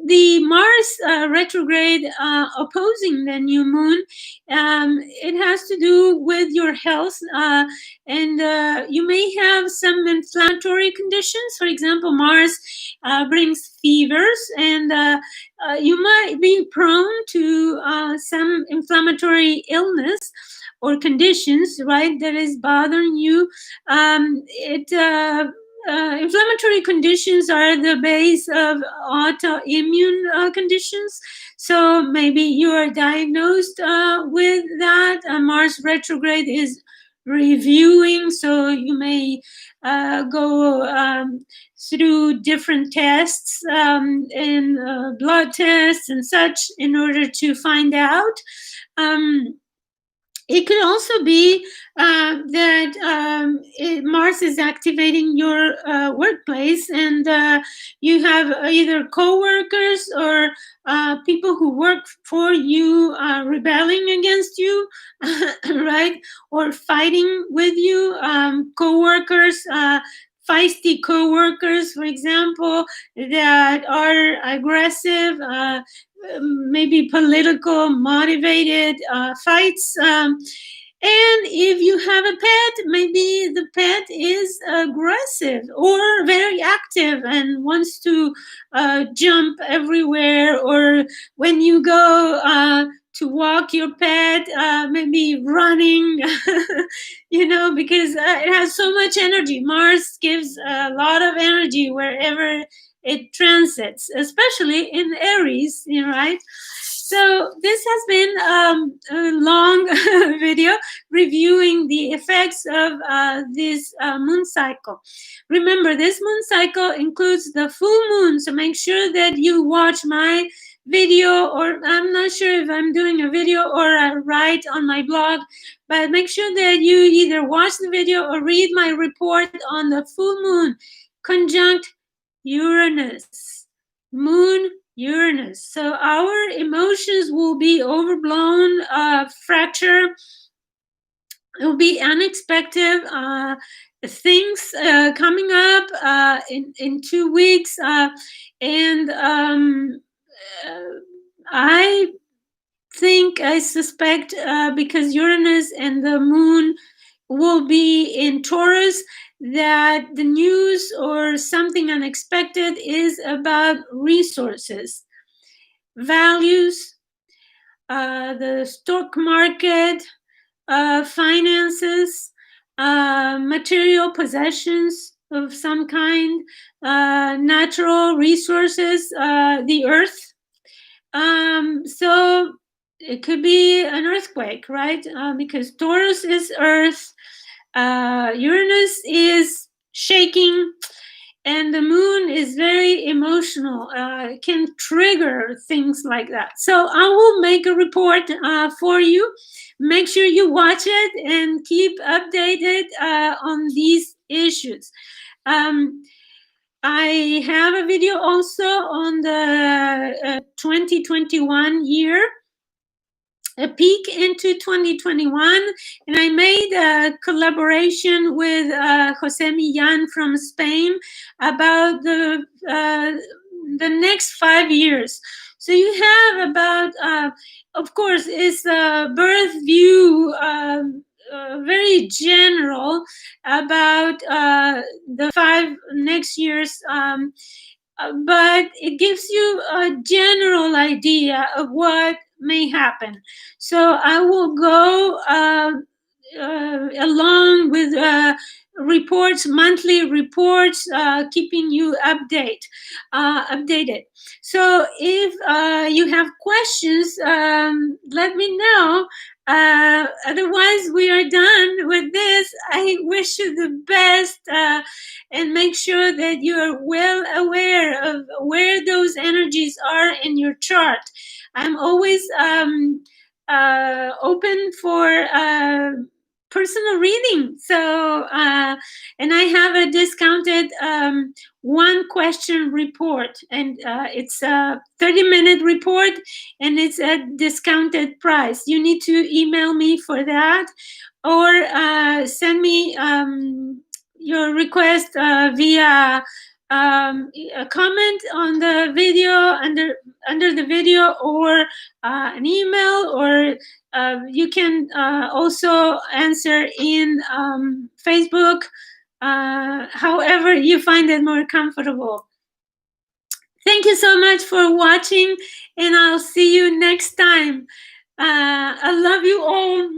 the Mars retrograde opposing the new moon, it has to do with your health, and you may have some inflammatory conditions. For example, Mars brings fevers, and you might be prone to some inflammatory illness or conditions, right, that is bothering you. Inflammatory conditions are the base of autoimmune conditions. So maybe you are diagnosed with that. Mars retrograde is reviewing, so you may go through different tests and blood tests and such in order to find out. It could also be that Mars is activating your workplace, and you have either co-workers or people who work for you rebelling against you, right? Or fighting with you, co-workers, feisty co-workers, for example, that are aggressive, maybe political motivated fights. And if you have a pet, maybe the pet is aggressive or very active and wants to jump everywhere. Or when you go to walk your pet, maybe running, because it has so much energy. Mars gives a lot of energy wherever it transits, especially in Aries, right? So this has been a long video reviewing the effects of this moon cycle. Remember, this moon cycle includes the full moon, so make sure that you watch my video, or I'm not sure if I'm doing a video or I write on my blog, but make sure that you either watch the video or read my report on the full moon conjunct Uranus, moon Uranus. So our emotions will be overblown, fracture. It will be unexpected things coming up in 2 weeks, and I suspect because Uranus and the moon will be in Taurus, that the news or something unexpected is about resources, values, the stock market, finances, material possessions of some kind, natural resources, the earth. So it could be an earthquake, right? Because Taurus is earth, Uranus is shaking, and the moon is very emotional. It can trigger things like that. So I will make a report for you. Make sure you watch it and keep updated on these issues. I have a video also on the 2021 year, a peek into 2021, and I made a collaboration with Jose Millán from Spain about the next 5 years. So you have about, of course, it's a birth view, very general about the 5 next years, but it gives you a general idea of what may happen. So I will go along with reports, monthly reports, keeping you updated. So if you have questions, let me know. Otherwise, we are done with this. I wish you the best, and make sure that you are well aware of where those energies are in your chart. I'm always open for personal reading. So, and I have a discounted 1 question report, and it's a 30-minute report, and it's a discounted price. You need to email me for that, or send me your request via a comment on the video, under the video, or an email, or you can also answer in Facebook, however you find it more comfortable. Thank you so much for watching, and I'll see you next time. I love you all.